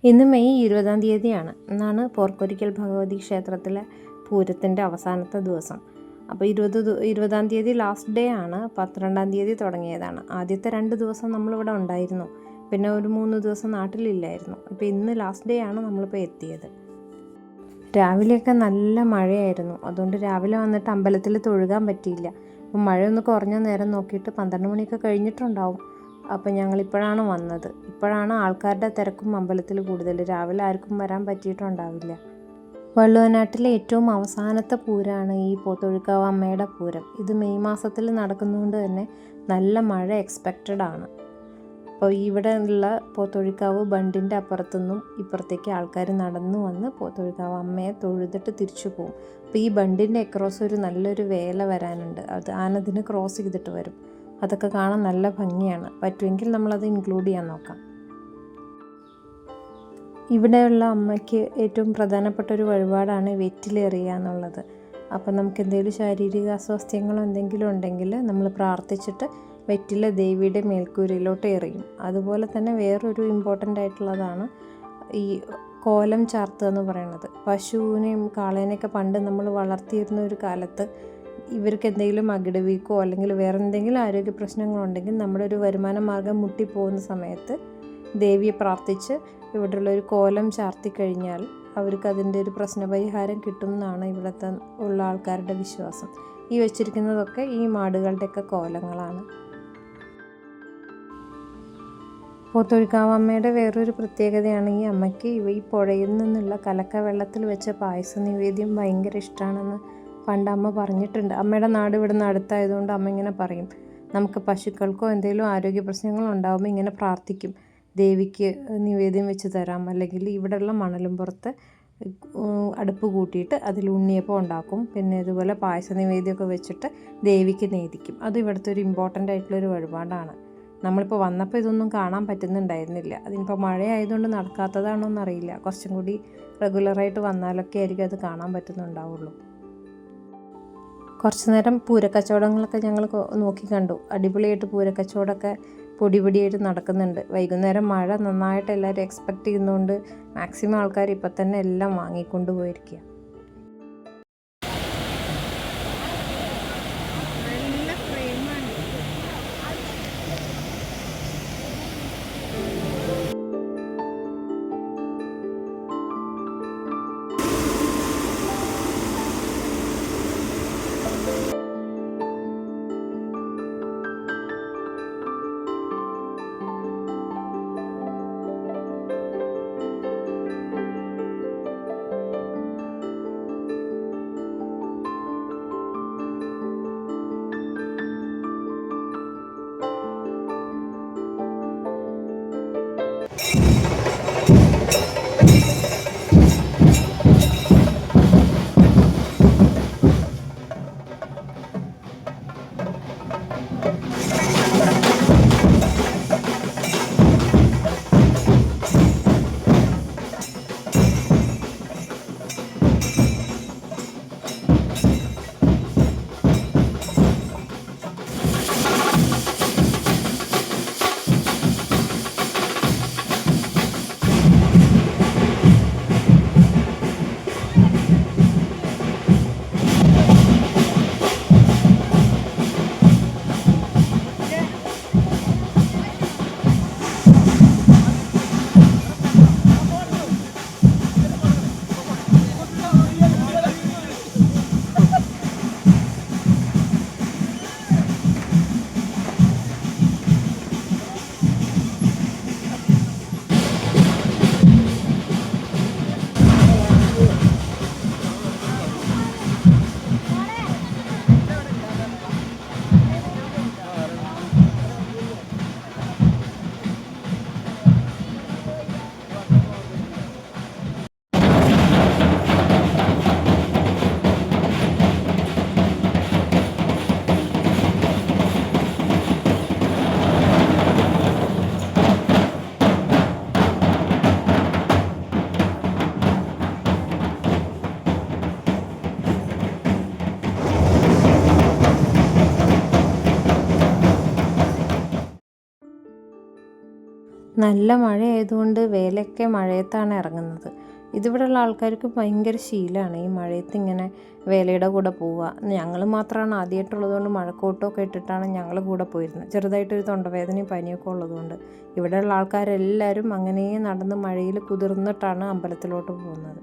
ഇന്ന് മെയ് 20-ാം തീയതിയാണ്. ഇന്നാണ് പോർക്കൊരിക്കൽ ഭഗവതി ക്ഷേത്രത്തിലെ പൂരത്തിൻ്റെ അവസാനത്തെ ദിവസം. അപ്പോൾ 20-ാം തീയതി ലാസ്റ്റ് ഡേ ആണ്. 12-ാം തീയതി തുടങ്ങിയതാണ്. ആദ്യത്തെ 2 ദിവസം നമ്മളിവിടെ ഉണ്ടായിരുന്നു. പിന്നെ ഒരു 3 ദിവസം നാട്ടിലില്ലായിരുന്നു. ഇപ്പോൾ ഇന്ന് ലാസ്റ്റ് ഡേ ആണ് നമ്മളിപ്പോൾ എത്തിയത്. രാവിലെയൊക്കെ നല്ല മഴയായിരുന്നു. അതുകൊണ്ട് രാവിലെ വന്നിട്ട് അമ്പലത്തിൽ തൊഴുകാൻ പറ്റിയില്ല. അപ്പം മഴയൊന്ന് കുറഞ്ഞ നേരം നോക്കിയിട്ട് 12 മണിയൊക്കെ കഴിഞ്ഞിട്ടുണ്ടാവും. അപ്പം ഞങ്ങളിപ്പോഴാണ് വന്നത്. ഇപ്പോഴാണ് ആൾക്കാരുടെ തിരക്കും അമ്പലത്തിൽ കൂടുതൽ. രാവിലെ ആർക്കും വരാൻ പറ്റിയിട്ടുണ്ടാവില്ല. വള്ളുവനാട്ടിലെ ഏറ്റവും അവസാനത്തെ പൂരമാണ് ഈ പോത്തൊഴുക്കാവ് അമ്മയുടെ പൂരം. ഇത് മെയ് മാസത്തിൽ നടക്കുന്നതുകൊണ്ട് തന്നെ നല്ല മഴ എക്സ്പെക്റ്റഡ് ആണ്. അപ്പോൾ ഇവിടെ ഉള്ള പോത്തൊഴുക്കാവ് ബണ്ടിൻ്റെ അപ്പുറത്തുനിന്നും ഇപ്പുറത്തേക്ക് ആൾക്കാർ നടന്നു വന്ന് പോത്തൊഴുക്കാവ് അമ്മയെ തൊഴുതിട്ട് തിരിച്ചു പോകും. അപ്പോൾ ഈ ബണ്ടിൻ്റെ അക്രോസ് ഒരു നല്ലൊരു വേല വരാനുണ്ട്. അത് ആനതിന് ക്രോസ് ചെയ്തിട്ട് വരും. അതൊക്കെ കാണാൻ നല്ല ഭംഗിയാണ്. പറ്റുമെങ്കിൽ നമ്മളത് ഇൻക്ലൂഡ് ചെയ്യാൻ നോക്കാം. ഇവിടെയുള്ള അമ്മയ്ക്ക് ഏറ്റവും പ്രധാനപ്പെട്ട ഒരു വഴിപാടാണ് വെറ്റിലെറിയുക എന്നുള്ളത്. അപ്പം നമുക്ക് എന്തെങ്കിലും ശാരീരിക അസ്വാസ്ഥ്യങ്ങളോ എന്തെങ്കിലും ഉണ്ടെങ്കിൽ നമ്മൾ പ്രാർത്ഥിച്ചിട്ട് വെറ്റില ദേവിയുടെ മേൽക്കൂരയിലോട്ട് എറിയും. അതുപോലെ തന്നെ വേറൊരു ഇമ്പോർട്ടൻ്റ് ആയിട്ടുള്ളതാണ് ഈ കോലം ചാർത്തുക എന്ന് പറയുന്നത്. പശുവിനെയും കാളേനെയൊക്കെ പണ്ട് നമ്മൾ വളർത്തിയിരുന്ന ഒരു കാലത്ത് ഇവർക്ക് എന്തെങ്കിലും അകിട് വീക്കോ അല്ലെങ്കിൽ വേറെ എന്തെങ്കിലും ആരോഗ്യ പ്രശ്നങ്ങളുണ്ടെങ്കിൽ നമ്മുടെ ഒരു വരുമാന മാർഗം മുട്ടിപ്പോകുന്ന സമയത്ത് ദേവിയെ പ്രാർത്ഥിച്ച് ഇവിടെയുള്ളൊരു കോലം ചാർത്തി കഴിഞ്ഞാൽ അവർക്ക് അതിൻ്റെ ഒരു പ്രശ്നപരിഹാരം കിട്ടും എന്നാണ് ഇവിടുത്തെ ഉള്ള ആൾക്കാരുടെ വിശ്വാസം. ഈ വെച്ചിരിക്കുന്നതൊക്കെ ഈ മാടുകളുടെയൊക്കെ കോലങ്ങളാണ്. പോത്തൊഴുക്കാവമ്മയുടെ വേറൊരു പ്രത്യേകതയാണ് ഈ അമ്മയ്ക്ക് ഈ പുഴയിൽ നിന്നുള്ള കലക്ക വെള്ളത്തിൽ വെച്ച പായസ നിവേദ്യം ഭയങ്കര ഇഷ്ടമാണെന്ന് പണ്ട് അമ്മ പറഞ്ഞിട്ടുണ്ട്. അമ്മയുടെ നാട് ഇവിടുന്ന് അടുത്തായതുകൊണ്ട് അമ്മ ഇങ്ങനെ പറയും, നമുക്ക് പശുക്കൾക്കോ എന്തെങ്കിലും ആരോഗ്യ പ്രശ്നങ്ങൾ ഉണ്ടാകുമ്പോൾ ഇങ്ങനെ പ്രാർത്ഥിക്കും, ദേവിക്ക് നിവേദ്യം വെച്ച് തരാം. അല്ലെങ്കിൽ ഇവിടെയുള്ള മണലും പുറത്ത് അടുപ്പ് കൂട്ടിയിട്ട് അതിൽ ഉണ്ണിയപ്പം ഉണ്ടാക്കും. പിന്നെ ഇതുപോലെ പായസ നിവേദ്യമൊക്കെ വെച്ചിട്ട് ദേവിക്ക് നേദിക്കും. അത് ഇവിടുത്തെ ഒരു ഇമ്പോർട്ടൻ്റ് ആയിട്ടുള്ളൊരു വഴിപാടാണ്. നമ്മളിപ്പോൾ വന്നപ്പോൾ ഇതൊന്നും കാണാൻ പറ്റുന്നുണ്ടായിരുന്നില്ല. അതിനിപ്പോൾ മഴയായതുകൊണ്ട് നടക്കാത്തതാണോ എന്നറിയില്ല. കുറച്ചും കൂടി റെഗുലറായിട്ട് വന്നാലൊക്കെ ആയിരിക്കും അത് കാണാൻ പറ്റുന്നുണ്ടാവുള്ളൂ. കുറച്ച് നേരം പൂരക്കച്ചവടങ്ങളൊക്കെ ഞങ്ങൾ നോക്കി കണ്ടു. അടിപൊളിയായിട്ട് പൂരക്കച്ചവടമൊക്കെ പൊടിയായിട്ട് നടക്കുന്നുണ്ട്. വൈകുന്നേരം മഴ നന്നായിട്ട് എല്ലാവരും എക്സ്പെക്റ്റ് ചെയ്യുന്നതുകൊണ്ട് മാക്സിമം ആൾക്കാർ ഇപ്പം തന്നെ എല്ലാം വാങ്ങിക്കൊണ്ട് പോയിരിക്കുക. നല്ല മഴയായതുകൊണ്ട് വേലയൊക്കെ മഴയത്താണ് ഇറങ്ങുന്നത്. ഇതിവിടെയുള്ള ആൾക്കാർക്ക് ഭയങ്കര ശീലമാണ് ഈ മഴയത്ത് ഇങ്ങനെ വേലയുടെ കൂടെ പോവുക. ഞങ്ങൾ മാത്രമാണ് ആദ്യമായിട്ടുള്ളതുകൊണ്ട് മഴക്കോട്ടൊക്കെ ഇട്ടിട്ടാണ് ഞങ്ങൾ കൂടെ പോയിരുന്നത്. ചെറുതായിട്ടൊരു തൊണ്ടവേദനയും പനിയൊക്കെ ഉള്ളതുകൊണ്ട് ഇവിടെയുള്ള ആൾക്കാരെല്ലാവരും അങ്ങനെ നടന്ന് മഴയിൽ കുതിർന്നിട്ടാണ് അമ്പലത്തിലോട്ട് പോകുന്നത്.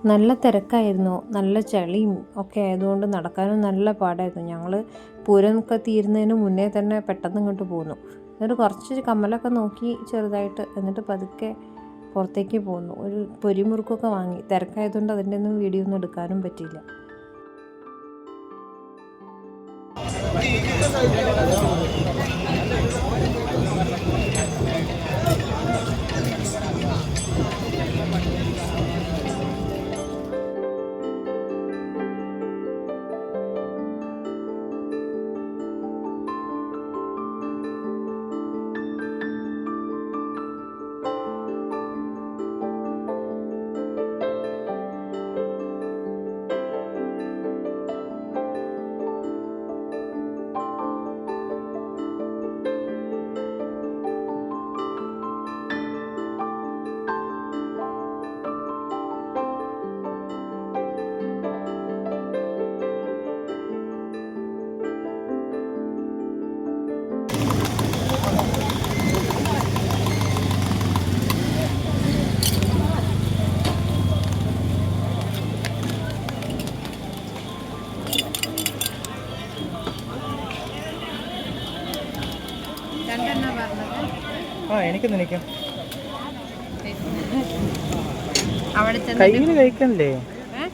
നല്ല തിരക്കായിരുന്നു, നല്ല ചളിയും ഒക്കെ ആയതുകൊണ്ട് നടക്കാനും നല്ല പാടായിരുന്നു. ഞങ്ങൾ പൂരമൊക്കെ തീരുന്നതിന് മുന്നേ തന്നെ പെട്ടെന്ന് ഇങ്ങോട്ട് പോന്നു. എന്നിട്ട് കുറച്ച് കമ്മലൊക്കെ നോക്കി ചെറുതായിട്ട്, എന്നിട്ട് പതുക്കെ പുറത്തേക്ക് പോന്നു. ഒരു പൊരിമുറുക്കൊക്കെ വാങ്ങി. തിരക്കായതുകൊണ്ട് അതിൻ്റെ ഒന്നും വീഡിയോ ഒന്നും എടുക്കാനും പറ്റിയില്ല. എനിക്ക് നിനക്കും കയ്യിൽ കഴിക്കണ്ടേ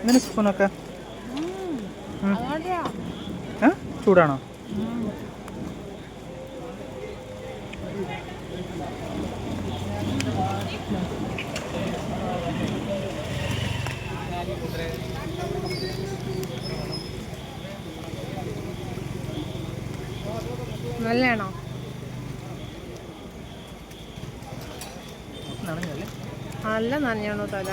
ഇങ്ങനെ സ്പൂണൊക്കെ? ചൂടാണോ? നല്ലതാണോ? നല്ല നനഞ്ഞാണോ തല?